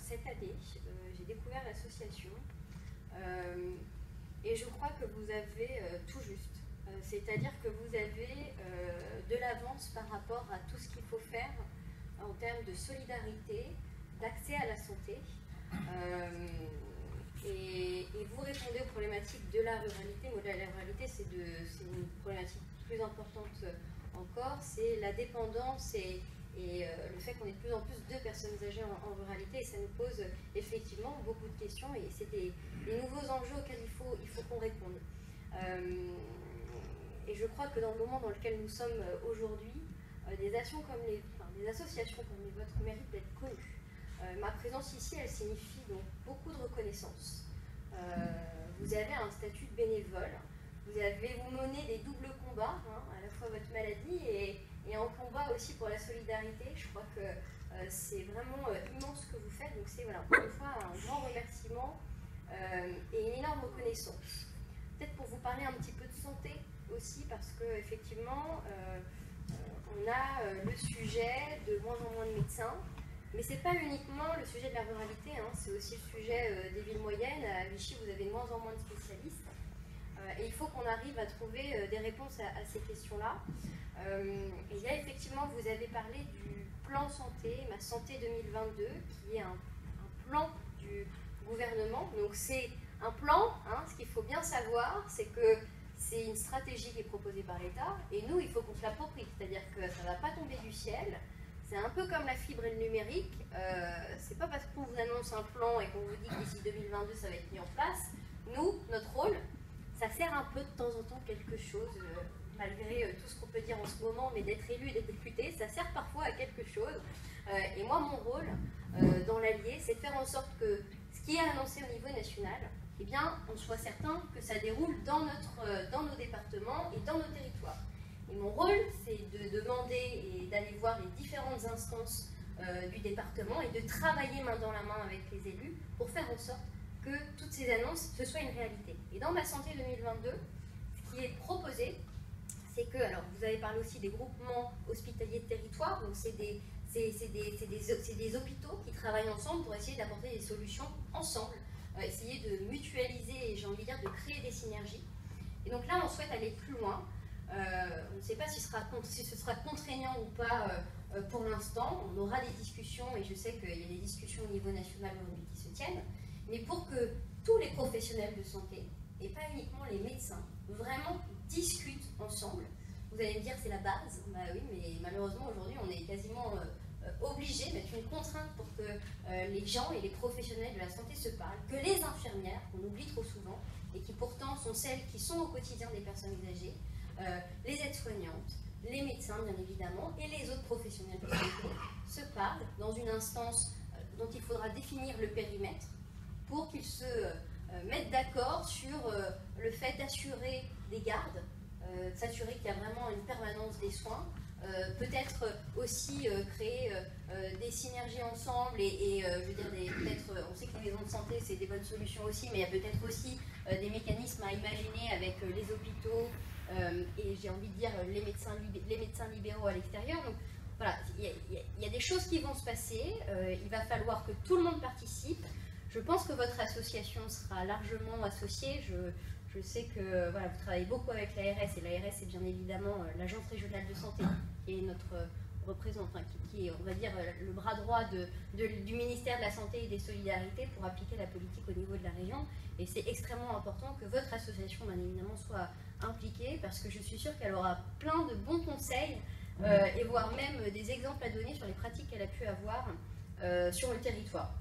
cette année, j'ai découvert l'association et je crois que vous avez tout juste. C'est-à-dire que vous avez de l'avance par rapport à tout ce qu'il faut faire en termes de solidarité, d'accès à la santé. Et vous répondez aux problématiques de la ruralité. Mais la ruralité, c'est une problématique plus importante encore, c'est la dépendance et le fait qu'on ait de plus en plus de personnes âgées en ruralité, et ça nous pose effectivement beaucoup de questions, et c'est des nouveaux enjeux auxquels il faut qu'on réponde. Et je crois que dans le moment dans lequel nous sommes aujourd'hui, des associations comme les vôtres méritent d'être connues. Ma présence ici, elle signifie donc beaucoup de reconnaissance. Vous avez un statut de bénévole, vous menez des doubles combats, hein, à la fois votre maladie et un combat aussi pour la solidarité. Je crois que c'est vraiment immense ce que vous faites, donc c'est voilà, encore une fois un grand remerciement et une énorme reconnaissance. Peut-être pour vous parler un petit peu de santé aussi, parce qu'effectivement, on a le sujet de moins en moins de médecins. Mais ce n'est pas uniquement le sujet de la ruralité, hein, c'est aussi le sujet des villes moyennes. À Vichy, vous avez de moins en moins de spécialistes. Et il faut qu'on arrive à trouver des réponses à ces questions-là. Et il y a effectivement, vous avez parlé du plan santé, Ma Santé 2022, qui est un plan du gouvernement. Donc c'est un plan, hein, ce qu'il faut bien savoir, c'est que c'est une stratégie qui est proposée par l'État. Et nous, il faut qu'on se l'approprie, c'est-à-dire que ça ne va pas tomber du ciel. C'est un peu comme la fibre et le numérique. C'est pas parce qu'on vous annonce un plan et qu'on vous dit que d'ici 2022 ça va être mis en place. Nous, notre rôle, ça sert un peu de temps en temps quelque chose, malgré tout ce qu'on peut dire en ce moment, mais d'être élu et d'être député, ça sert parfois à quelque chose. Et moi, mon rôle dans l'Allier, c'est de faire en sorte que ce qui est annoncé au niveau national, eh bien, on soit certain que ça déroule dans nos départements et dans nos territoires. Et mon rôle, c'est de demander et d'aller voir les différentes instances du département et de travailler main dans la main avec les élus pour faire en sorte que toutes ces annonces, ce soit une réalité. Et dans Ma Santé 2022, ce qui est proposé, c'est que, alors vous avez parlé aussi des groupements hospitaliers de territoire, donc c'est des hôpitaux qui travaillent ensemble pour essayer d'apporter des solutions ensemble, essayer de mutualiser et j'ai envie de dire de créer des synergies. Et donc là, on souhaite aller plus loin. On ne sait pas si ce sera contraignant ou pas pour l'instant. On aura des discussions et je sais qu'il y a des discussions au niveau national aujourd'hui qui se tiennent. Mais pour que tous les professionnels de santé, et pas uniquement les médecins, vraiment discutent ensemble. Vous allez me dire c'est la base. Bah oui, mais malheureusement aujourd'hui on est quasiment obligé, mettre une contrainte pour que les gens et les professionnels de la santé se parlent, que les infirmières, qu'on oublie trop souvent, et qui pourtant sont celles qui sont au quotidien des personnes âgées, les aides-soignantes, les médecins bien évidemment, et les autres professionnels de santé se parlent dans une instance dont il faudra définir le périmètre pour qu'ils se mettent d'accord sur le fait d'assurer des gardes, de s'assurer qu'il y a vraiment une permanence des soins, peut-être aussi créer des synergies ensemble et je veux dire, peut-être, on sait que les maisons de santé c'est des bonnes solutions aussi, mais il y a peut-être aussi des mécanismes à imaginer avec les hôpitaux et j'ai envie de dire les médecins libéraux à l'extérieur. Donc voilà, il y a des choses qui vont se passer, il va falloir que tout le monde participe. Je pense que votre association sera largement associée. Je sais que voilà, vous travaillez beaucoup avec l'ARS, et l'ARS est bien évidemment l'Agence régionale de santé, qui est notre représentant, qui est, on va dire, le bras droit du ministère de la Santé et des Solidarités pour appliquer la politique au niveau de la région. Et c'est extrêmement important que votre association, bien évidemment, soit impliquée, parce que je suis sûre qu'elle aura plein de bons conseils, et voire même des exemples à donner sur les pratiques qu'elle a pu avoir sur le territoire.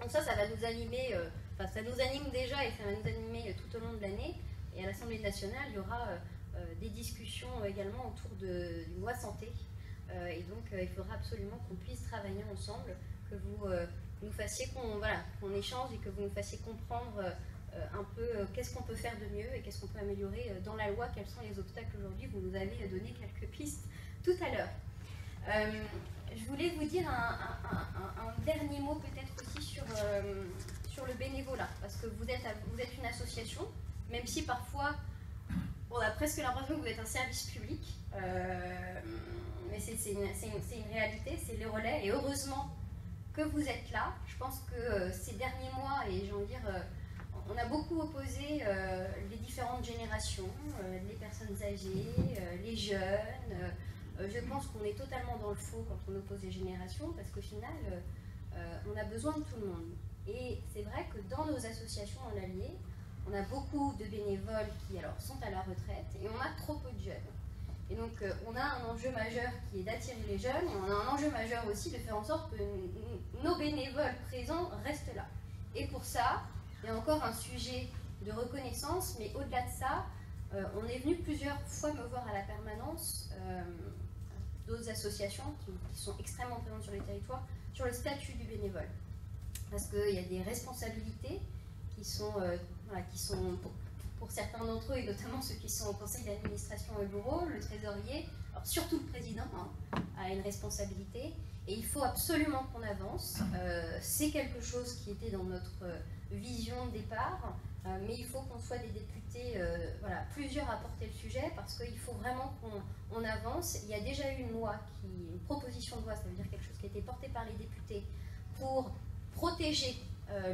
Donc ça va nous animer, ça nous anime déjà et ça va nous animer tout au long de l'année. Et à l'Assemblée nationale, il y aura des discussions également autour d'une loi santé. Et donc, il faudra absolument qu'on puisse travailler ensemble, que vous nous fassiez, qu'on échange et que vous nous fassiez comprendre un peu qu'est-ce qu'on peut faire de mieux et qu'est-ce qu'on peut améliorer dans la loi, quels sont les obstacles aujourd'hui. Vous nous avez donné quelques pistes tout à l'heure. Je voulais vous dire un dernier mot peut-être aussi sur le bénévolat, parce que vous êtes une association, même si parfois on a presque l'impression que vous êtes un service public, mais c'est une réalité, c'est le relais, et heureusement que vous êtes là. Je pense que ces derniers mois, et j'ai envie de dire, on a beaucoup opposé les différentes générations, les personnes âgées, les jeunes. Je pense qu'on est totalement dans le faux quand on oppose les générations, parce qu'au final, on a besoin de tout le monde. Et c'est vrai que dans nos associations en Allier, on a beaucoup de bénévoles qui alors, sont à la retraite, et on a trop peu de jeunes. Et donc, on a un enjeu majeur qui est d'attirer les jeunes, et on a un enjeu majeur aussi de faire en sorte que nos bénévoles présents restent là. Et pour ça, il y a encore un sujet de reconnaissance, mais au-delà de ça, on est venu plusieurs fois me voir à la permanence d'autres associations qui sont extrêmement présentes sur les territoires, sur le statut du bénévole. Parce qu'il y a des responsabilités qui sont pour certains d'entre eux, et notamment ceux qui sont au conseil d'administration et au bureau, le trésorier, alors surtout le président, a une responsabilité. Et il faut absolument qu'on avance. C'est quelque chose qui était dans notre vision de départ, mais il faut qu'on soit des députés, plusieurs à porter le sujet, parce qu'il faut vraiment qu'on avance. Il y a déjà eu une proposition de loi, ça veut dire quelque chose qui a été porté par les députés, pour protéger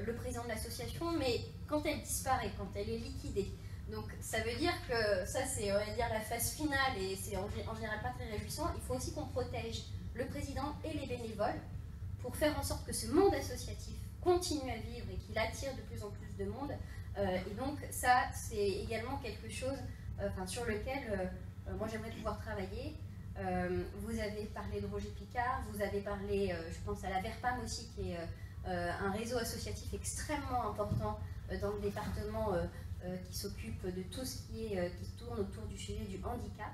le président de l'association, mais quand elle disparaît, quand elle est liquidée. Donc ça veut dire que ça c'est, on va dire, la phase finale, et c'est en général pas très réjouissant. Il faut aussi qu'on protège le président et les bénévoles pour faire en sorte que ce monde associatif continue à vivre et qu'il attire de plus en plus de monde. Et donc ça c'est également quelque chose sur lequel moi j'aimerais pouvoir travailler. Vous avez parlé de Roger Picard, vous avez parlé, je pense à la VERPAM aussi, qui est un réseau associatif extrêmement important dans le département qui s'occupe de tout ce qui tourne autour du sujet du handicap.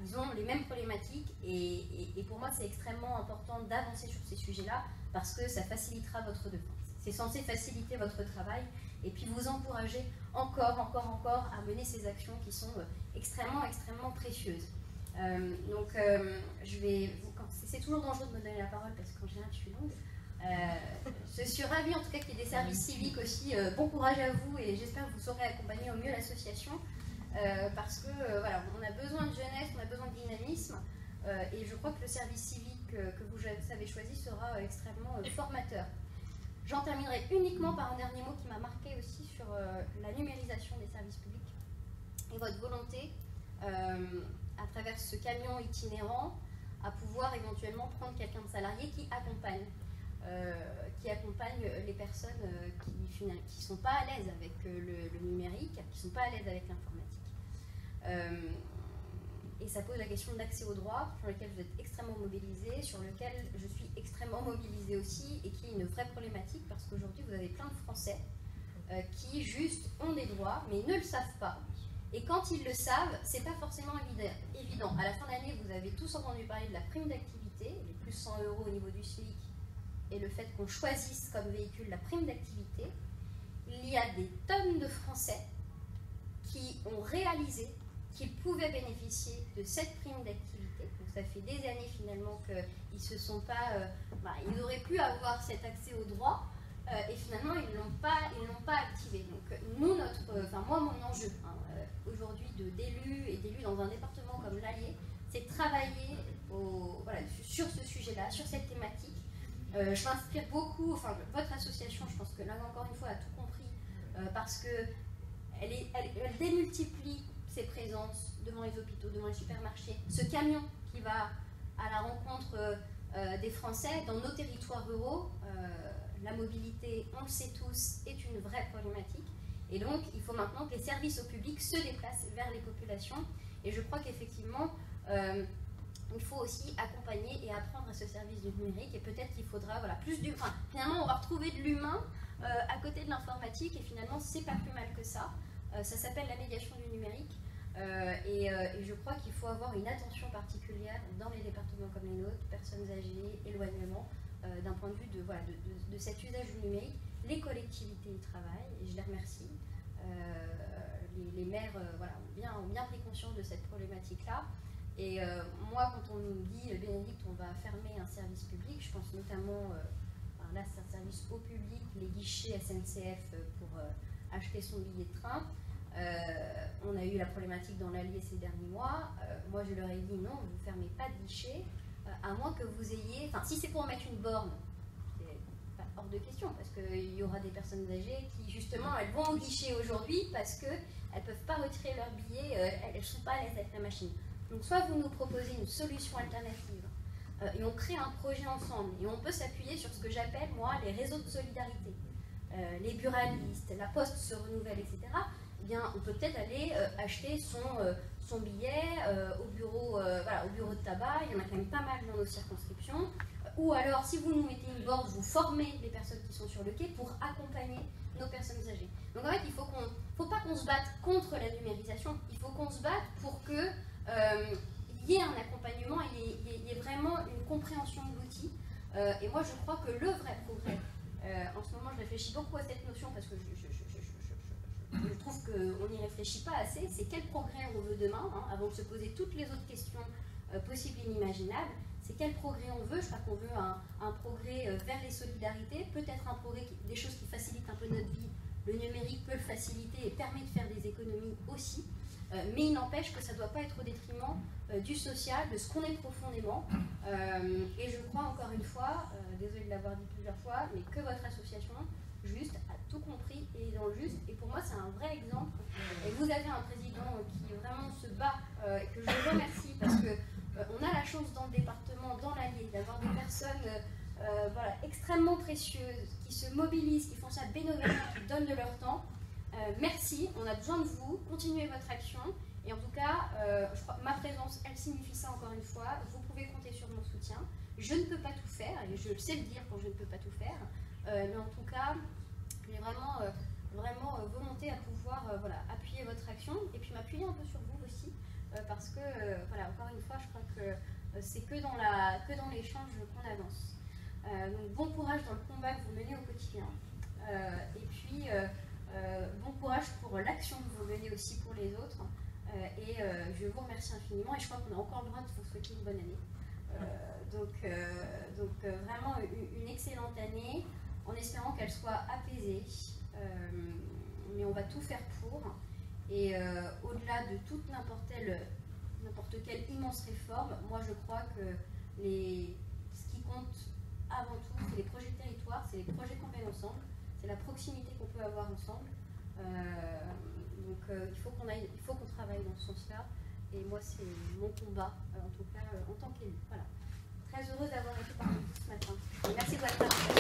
Ils ont les mêmes problématiques, et pour moi c'est extrêmement important d'avancer sur ces sujets-là, parce que ça facilitera votre défense. C'est censé faciliter votre travail et puis vous encourager encore à mener ces actions qui sont extrêmement précieuses. C'est toujours dangereux de me donner la parole parce qu'en général je suis longue. Je suis ravie en tout cas qu'il y ait des services civiques aussi. Bon courage à vous, et j'espère que vous saurez accompagner au mieux l'association, parce que on a besoin de jeunesse, on a besoin de dynamisme, et je crois que le service civique que vous avez choisi sera extrêmement formateur. J'en terminerai uniquement par un dernier mot qui m'a marqué aussi sur la numérisation des services publics et votre volonté, à travers ce camion itinérant, à pouvoir éventuellement prendre quelqu'un de salarié qui accompagne les personnes qui ne sont pas à l'aise avec le numérique, qui ne sont pas à l'aise avec l'informatique. Et ça pose la question de l'accès aux droits, sur lequel vous êtes extrêmement mobilisés, sur lequel je suis extrêmement mobilisée aussi, et qui est une vraie problématique, parce qu'aujourd'hui vous avez plein de Français qui juste ont des droits, mais ne le savent pas. Et quand ils le savent, c'est pas forcément évident. À la fin de l'année, vous avez tous entendu parler de la prime d'activité, les plus 100 € au niveau du SMIC, et le fait qu'on choisisse comme véhicule la prime d'activité. Il y a des tonnes de Français qui ont réalisé qu'ils pouvaient bénéficier de cette prime d'activité. Donc ça fait des années finalement qu'ils se sont pas, ils auraient pu avoir cet accès aux droits, et finalement ils l'ont pas activé. Donc nous, moi mon enjeu aujourd'hui d'élus dans un département comme l'Allier, c'est travailler sur ce sujet-là, sur cette thématique. Je m'inspire beaucoup, votre association, je pense que là encore une fois a tout compris, parce qu'elle démultiplie ses présences devant les hôpitaux, devant les supermarchés. Ce camion qui va à la rencontre des Français dans nos territoires ruraux, la mobilité, on le sait tous, est une vraie problématique. Et donc, il faut maintenant que les services au public se déplacent vers les populations. Et je crois qu'effectivement, il faut aussi accompagner et apprendre à ce service du numérique. Et peut-être qu'il faudra plus d'humain. Finalement, on va retrouver de l'humain à côté de l'informatique. Et finalement, c'est pas plus mal que ça. Ça s'appelle la médiation du numérique. Et je crois qu'il faut avoir une attention particulière dans les départements comme les nôtres, personnes âgées, éloignement, d'un point de vue de cet usage du numérique. Les collectivités y travaillent, et je les remercie. Les maires ont bien pris conscience de cette problématique-là. Et moi, quand on nous dit, Bénédicte, on va fermer un service public, je pense notamment, là c'est un service au public, les guichets SNCF pour acheter son billet de train. On a eu la problématique dans l'Allier ces derniers mois. Moi, je leur ai dit non, vous ne fermez pas de guichet, à moins que vous ayez... si c'est pour mettre une borne, hors de question, parce qu'il y aura des personnes âgées qui, justement, elles vont au guichet aujourd'hui parce qu'elles ne peuvent pas retirer leur billet, elles ne sont pas à l'aise avec la machine. Donc soit vous nous proposez une solution alternative, et on crée un projet ensemble, et on peut s'appuyer sur ce que j'appelle, moi, les réseaux de solidarité. Les buralistes, la poste se renouvelle, etc. Eh bien, on peut peut-être aller acheter son billet au bureau de tabac. Il y en a quand même pas mal dans nos circonscriptions. Ou alors, si vous nous mettez une borne, vous formez les personnes qui sont sur le quai pour accompagner nos personnes âgées. Donc en fait, il faut pas qu'on se batte contre la numérisation, il faut qu'on se batte pour que y ait un accompagnement, il y ait vraiment une compréhension de l'outil. Et moi, je crois que le vrai progrès, en ce moment, je réfléchis beaucoup à cette notion parce que je trouve qu'on n'y réfléchit pas assez, c'est quel progrès on veut demain, hein, avant de se poser toutes les autres questions possibles et inimaginables. C'est quel progrès on veut. Je crois qu'on veut un progrès vers les solidarités, peut-être un progrès, des choses qui facilitent un peu notre vie. Le numérique peut le faciliter et permet de faire des économies aussi, mais il n'empêche que ça ne doit pas être au détriment du social, de ce qu'on est profondément. Et je crois encore une fois, désolée de l'avoir dit plusieurs fois, mais que votre association, Juste, a tout compris et est dans le juste. Et pour moi, c'est un vrai exemple. Et vous avez un président qui vraiment se bat, et que je remercie parce que on a la chance dans le département, dans l'Allier, d'avoir des personnes extrêmement précieuses, qui se mobilisent, qui font ça bénévolement, qui donnent de leur temps. Merci, on a besoin de vous, continuez votre action. Et en tout cas, je crois, ma présence, elle signifie ça encore une fois. Vous pouvez compter sur mon soutien. Je ne peux pas tout faire, et je sais le dire quand je ne peux pas tout faire. Mais en tout cas, j'ai vraiment volonté à pouvoir appuyer votre action et puis m'appuyer un peu sur vous aussi, parce que, encore une fois, je crois que c'est que dans l'échange qu'on avance. Donc bon courage dans le combat que vous menez au quotidien. Et puis bon courage pour l'action que vous menez aussi pour les autres. Et je vous remercie infiniment et je crois qu'on a encore le droit de vous souhaiter une bonne année. Donc vraiment une excellente année, en espérant qu'elle soit apaisée, mais on va tout faire pour. Et au-delà de toute n'importe quelle immense réforme, moi je crois que ce qui compte avant tout, c'est les projets de territoire, c'est les projets qu'on mène ensemble, c'est la proximité qu'on peut avoir ensemble. Il faut qu'on travaille dans ce sens-là. Et moi, c'est mon combat, en tout cas, en tant qu'élu. Voilà. Très heureuse d'avoir été parmi vous ce matin. Et merci de votre attention.